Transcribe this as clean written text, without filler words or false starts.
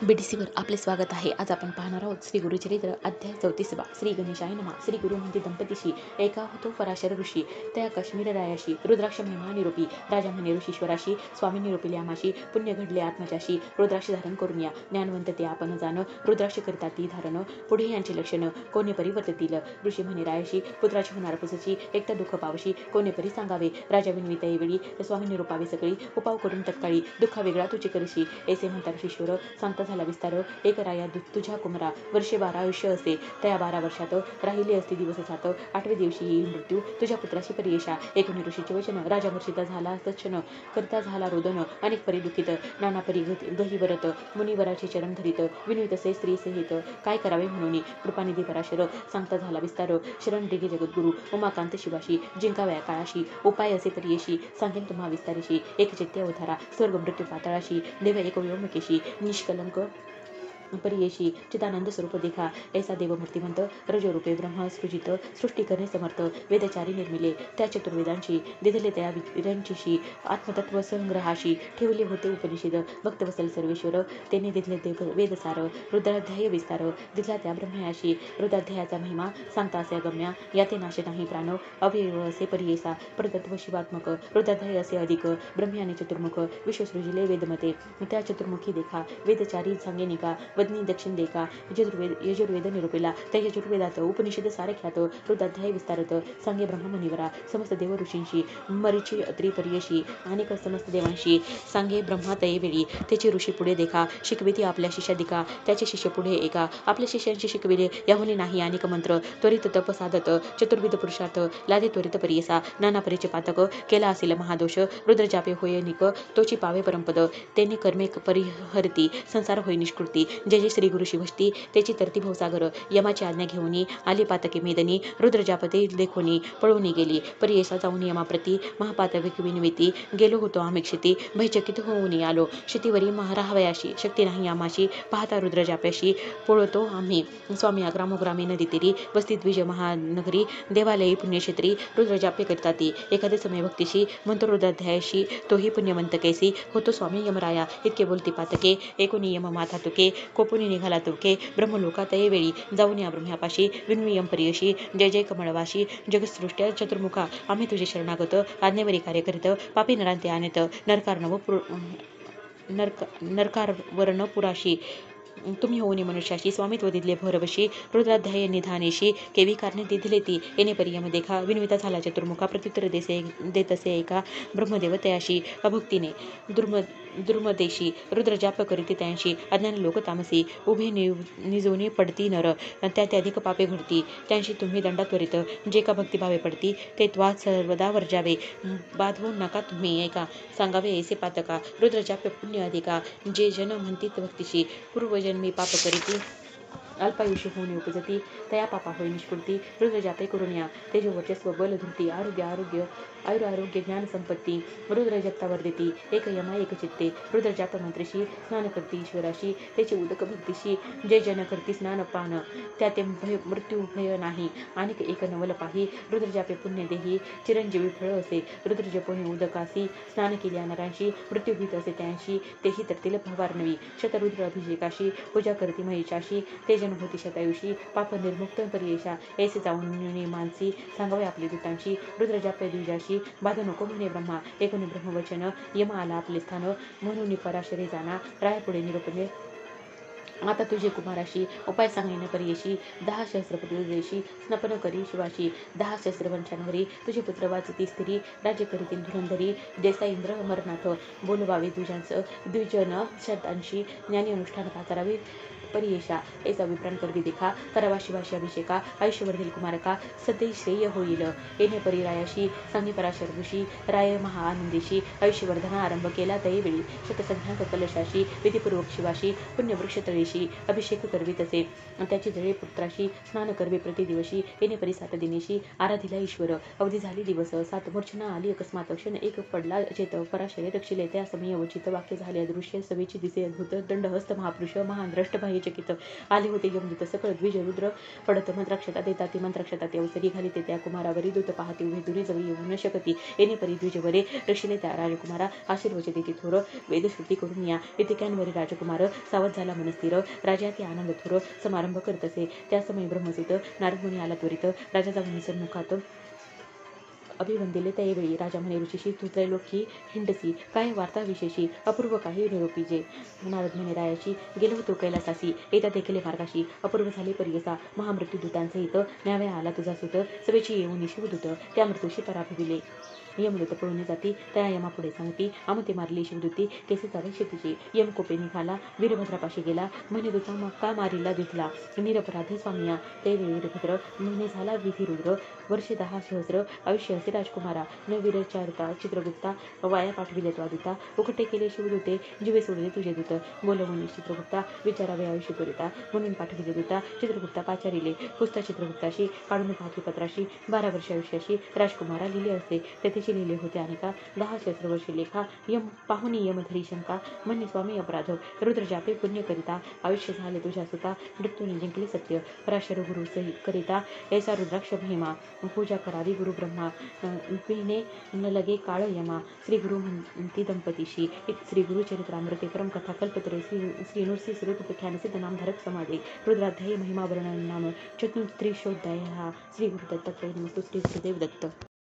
BDCवर आपले स्वागत आहे. आज आपण पाहणार आहोत श्री गुरुचरित्र अध्याय 34. श्री गणेशाय नमः. श्री गुरु म्हणते दंपतीशी एका होतो पराशर ऋषी त्या काश्मीर रायाशी रुद्राक्ष महिमा निरोपी राजा म्हणे ऋषीश्वराशी स्वामी निरोपिले आमाशी पुण्य घडले आत्मजाशी रुद्राक्ष धारण करून या ज्ञानवंत ते आपण जाण रुद्राक्ष करता ती धारण पुढे यांचे लक्षण कोणे परिवर्ततील ऋषी म्हणे रायाशी पुत्राची होणार पुसची एकटा दुःख पावशी कोणे परी सांगावे राजा विनवित वेळी स्वामी निरोपावे सगळी उपाव करून तत्काळी दुःखा वेगळा तुझे करशी ऐसे म्हणता ऋषीश्वर सांगता झाला विस्तार एक राया तुझ्या कुमरा वर्षे 12 आयुष्य असे त्या 12 वर्षात राहिले असते दिवस 7 8व्या दिवशी येईल मृत्यू तुझ्या पुत्राची परियशा एकूण ऋषीचे वचन राजा मूर्छिता झाला तक्षण करता झाला रोदन अनेक परी दुखित नाना परी गही वरत मुनिवराचे चरण धरित विनवित से स्त्री सहित काय करावे म्हणून कृपानिधी पराशर सांगता झाला विस्तार शरण दिगे जगद्गुरु उमाकांत शिवाशी जिंकाव्या काळाशी उपाय असे परियशी सांगेन तुम्हा विस्तारीशी एक चित्ते अवतारा स्वर्ग मृत्यू पाताळाशी देव एक व्योमकेशी निष्कलंक परियेशी चिदानंद स्वरूप देखा ऐसा देव मूर्तिमंत रजोरूपे ब्रह्म सृजित सृष्टी करणे समर्थ वेदचारी निर्मिले त्या चतुर्वेदांशी दिधले त्या विरांचीशी आत्मतत्व संग्रहाशी ठेवले होते उपनिषद भक्तवसल सर्वेश्वर त्याने दिधले देव वेदसार रुद्राध्याय विस्तार दिधला त्या ब्रह्मयाशी रुद्राध्यायाचा महिमा सांगता असे गम्या याते नाश नाही प्राण अवयव असे परियेसा परतत्व शिवात्मक रुद्राध्याय असे अधिक ब्रह्म्याने चतुर्मुख विश्वसृजिले वेदमते त्या चतुर्मुखी देखा वेदचारी सांगेनिका वदनी दक्षिण देखा यजुर्वेद निरूपिला त्या यजुर्वेदात उपनिषद सारख्यात रुद्राध्याय विस्तारत सांगे ब्रह्ममुनिवरा समस्त देव ऋषींशी मरीची अत्री परियशी आणि समस्त देवांशी सांगे ब्रह्मातये वेळी त्याचे ऋषी पुढे देखा शिकविती आपल्या शिष्यादिका त्याचे शिष्य पुढे एका आपल्या शिष्यांशी शिकविले याहुनी नाही अनेक मंत्र त्वरित तप साधत चतुर्विध पुरुषार्थ लादे त्वरित परियसा नाना परीचे पातक केला असेल महादोष रुद्रजापे होय निक तोची पावे परमपद तेने कर्मे परिहरती संसार होय निष्कृती जय जय श्री गुरु शिवष्टी त्याची तरती भवसागर यमाची आज्ञा घेऊन आली पातके मेदनी रुद्रजापते देखोनी पळून गेली परियेसा जाऊन यमाप्रती महापातक विनविती गेलो होतो आम्ही क्षिती भयचकित होऊन आलो क्षितीवरी राहावयाशी शक्ती नाही आमाशी पाहता रुद्रजाप्याशी पळतो आम्ही स्वामी ग्रामोग्रामी नदी तीरी वस्ती द्विज महानगरी देवालयी पुण्यक्षेत्री रुद्रजापे करता ती एखादे समय भक्तीशी म्हणतो रुद्राध्यायाशी तोही पुण्यवंत कैसी होतो स्वामी यमराया इतके बोलती पातके एकोणी यम माथा तुके कोपुनी निघाला तुके ब्रह्मलोकात वेळी जाऊन या ब्रह्म्यापाशी विन्वियम परियशी जय जय कमळवाशी जगत्सृष्ट्या चतुर्मुखा आम्ही तुझे शरणागत आज्ञेवरी कार्य करीत पापी नरांते आणत नरकारवर्ण पुराशी तुम्ही होऊन मनुष्याशी स्वामित्व दिले भरवशी रुद्राध्याय निधानेशी केवी कारणे दिधले ती येणे परियम देखा विनविता झाला चतुर्मुखा प्रत्युत्तर देत असे एका ब्रह्मदेवतयाशी अभक्तीने दुर्मदेशी रुद्रजाप करीती त्यांशी अज्ञान लोक तामसी उभे निजोनी पडती नर त्याधिक पापे घडती त्यांशी तुम्ही दंडा त्वरित जे का भक्तिभावे पडती ते त्वा सर्वदा वर्जावे बाधवू नका तुम्ही ऐका सांगावे ऐसे पातका रुद्रजाप पुण्य अधिका जे जन म्हणतीत भक्तीशी पूर्वजन्मी पाप करीती अल्पायुष्य होऊन उपजती तया पापा होय निष्कृती रुद्रजापे करून या तेजो वर्चस्व बल धृती आरोग्य ज्ञान संपत्ती रुद्र जगतावर देती एक यमा एक चित्ते रुद्रजाप मंत्रीशी स्नान करती ईश्वराशी त्याचे उदक भक्तीशी जे जन करती स्नान पान त्या ते मृत्यू भय नाही आणि एक नवल पाही रुद्रजापे पुण्य देही चिरंजीवी फळ असे रुद्रजपोनी उदकासी स्नान केल्या नरांशी मृत्यू भीत असे त्यांशी तेही तरतील फवारनवी शतरुद्र अभिषेकाशी पूजा करती महिषाशी ते जन होती शतायुषी पाप निर्मुक्त परियेशा ऐसे जाऊन मानसी सांगावे आपली दूतांशी रुद्रजापे द्विजाशी बाध नको म्हणे ब्रह्मा एकोणी ब्रह्मवचन यम आला आपले स्थान म्हणून पराशरी जाना राय पुढे निरोपणे आता तुझे कुमाराशी उपाय सांगणे परियशी 10 सहस्रपती स्नपन करी शिवाशी 10 सहस्रवंशांवरी तुझे पुत्र वाचती स्त्री राज्य करीतील धुरंधरी देसा इंद्र अमरनाथ बोलवावे द्विजन शब्दांशी ज्ञानी अनुष्ठान का करावे परियेशा ऐसा विप्राण करवी देखा करावा शिवाशी अभिषेका आयुष्यवर्धील कुमारका सदै श्रेय होईल येणे परिरायाशी सांगी पराशर ऋषी राय महाआनंदेशी आयुष्यवर्धना आरंभ केला तैवेळी शतसंख्याक कलशाशी विधिपूर्वक शिवाशी पुण्यवृक्ष तळी देशी अभिषेक करवी तसे त्याची जळे पुत्राशी स्नान करवे प्रतिदिवशी येणे परी 7 दिनेशी आराधिला ईश्वर अवधी झाली दिवस 7 मूर्छना आली अकस्मात क्षण एक पडला चेत पराशरे रक्षिले त्या समय अवचित वाक्य झाले अदृश्य सवेची दिसे अद्भुत दंडहस्त महापुरुष महान द्रष्ट बाह्य चकित आले होते यमदूत सकळ द्विज रुद्र पडत मंत्राक्षता देता ती मंत्राक्षता ते अवसरी घालिते त्या कुमारावरी दूत पाहते उभे दुरी जवळ येऊ न शकती येणे परी द्विजवरे रक्षिले त्या राजकुमारा आशीर्वचते ती थोर वेदश्रुती करून या इतिक्यांवरी राजकुमार सावध झाला मनस्थिर राजा ते आनंद थोर समारंभ करत असे त्या समय ब्रह्मसित नारद मुनी आला त्वरित राजा जाऊन सन्मुखात अभिवंदिले त्यावेळी राजा म्हणे ऋषीशी तू त्रैलोकी हिंडसी काय वार्ता विशेषी अपूर्व काही निरोपी जे नारद म्हणे रायाशी गेलो होतो कैलासासी येता देखील मार्गाशी अपूर्व झाले परियसा महामृत्यूदूतांचे हित न्यावे आला तुझा सुत सवेची येऊन शिवदूत त्या मृत्यूशी पराभविले यमदूत पळून जाती त्या यमापुढे सांगती आमते मारली शिवदूती केसे चावे शेतीची यम कोपे निघाला वीरभद्रापाशी गेला म्हणे दूता का मारिला दिसला निरपराधी स्वामिया ते वीरभद्र म्हणे झाला विधी रुद्र वर्षे 10 सहस्र आयुष्य असे राजकुमारा न विरचारता चित्रगुप्ता वाया पाठविले तो दूता उकटे केले शिवदूते जीवे सोडले तुझे दूत बोलवणे चित्रगुप्ता विचारावे आयुष्य करिता म्हणून पाठविले दूता चित्रगुप्ता पाचारिले पुस्ता चित्रगुप्ताशी काढून पाहती पत्राशी 12 वर्ष आयुष्याशी राजकुमारा लिहिले असते तेथे लिहिले होते अनेका 10 सहस्र वर्षे लेखा यम पाहुनी यमधरी शंका म्हणे स्वामी अपराध रुद्र जापे पुण्य करिता आयुष्य झाले तुझ्या सुता मृत्यूने जिंकले सत्य पराशर गुरु सही करिता ऐसा रुद्राक्ष महिमा पूजा करावी गुरु ब्रह्मा पिणे न लगे काळ यमा श्री गुरु म्हणती दंपतीशी श्री गुरु चरित्रामृते परम कथा कल्पतरे श्री नृसिंह स्वरूपख्यान सिद्ध नामधारक समाधे रुद्राध्यायी महिमा वर्णन नाम चतुस्त्रिशोध्याय श्री गुरु दत्तात्रय नमस्तु श्री गुरुदेव दत्त.